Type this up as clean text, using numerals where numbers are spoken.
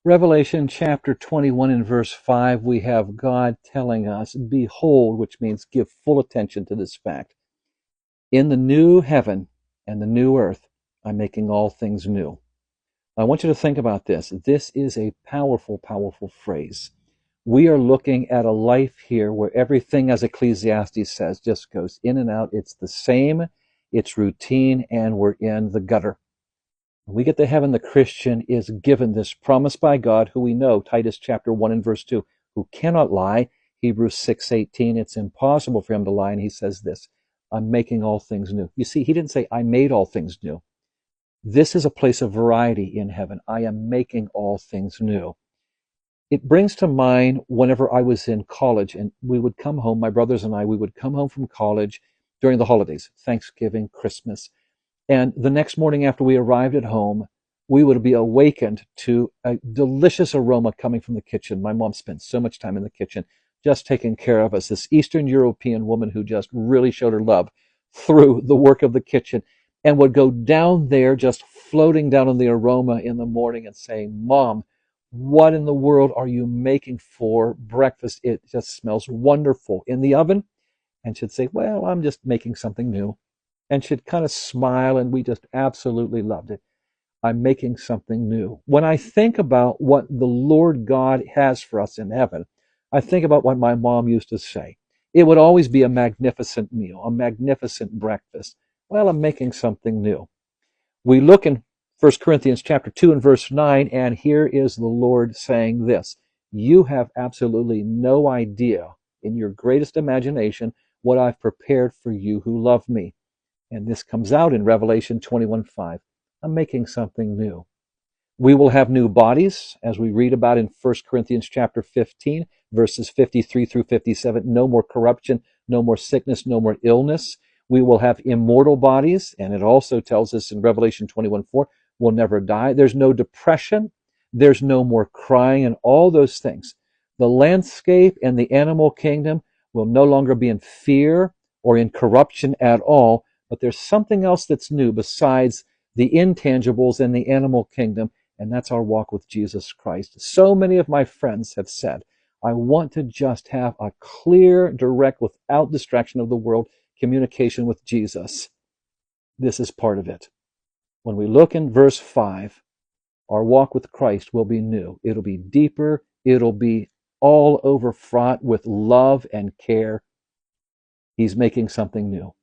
Revelation chapter 21 and verse 5, we have God telling us, behold, which means give full attention to this fact. In the new heaven and the new earth, I'm making all things new. I want you to think about this. This is a powerful, powerful phrase. We are looking at a life here where everything, as Ecclesiastes says, just goes in and out. It's the same, it's routine, and we're in the gutter. When we get to heaven, the Christian is given this promise by God, who we know, Titus chapter 1 and verse 2, who cannot lie. Hebrews 6:18, it's impossible for him to lie, and he says this, I'm making all things new. You see, he didn't say, I made all things new. This is a place of variety in heaven. I am making all things new. It brings to mind whenever I was in college and we would come home, my brothers and I, we would come home from college during the holidays, Thanksgiving, Christmas. And the next morning after we arrived at home, we would be awakened to a delicious aroma coming from the kitchen. My mom spent so much time in the kitchen just taking care of us. This Eastern European woman who just really showed her love through the work of the kitchen and would go down there just floating down in the aroma in the morning and saying, Mom, what in the world are you making for breakfast? It just smells wonderful in the oven. And she'd say, well, I'm just making something new. And she'd kind of smile, and we just absolutely loved it. I'm making something new. When I think about what the Lord God has for us in heaven, I think about what my mom used to say. It would always be a magnificent meal, a magnificent breakfast. Well, I'm making something new. We look in 1 Corinthians chapter 2 and verse 9, and here is the Lord saying this. You have absolutely no idea in your greatest imagination what I've prepared for you who love me. And this comes out in Revelation 21:5. I'm making something new. We will have new bodies, as we read about in 1 Corinthians chapter 15, verses 53 through 57. No more corruption, no more sickness, no more illness. We will have immortal bodies, and it also tells us in Revelation 21:4, we'll never die. There's no depression. There's no more crying and all those things. The landscape and the animal kingdom will no longer be in fear or in corruption at all, but there's something else that's new besides the intangibles and the animal kingdom, and that's our walk with Jesus Christ. So many of my friends have said, I want to just have a clear, direct, without distraction of the world, communication with Jesus. This is part of it. When we look in verse 5, our walk with Christ will be new. It'll be deeper. It'll be all over fraught with love and care. He's making something new.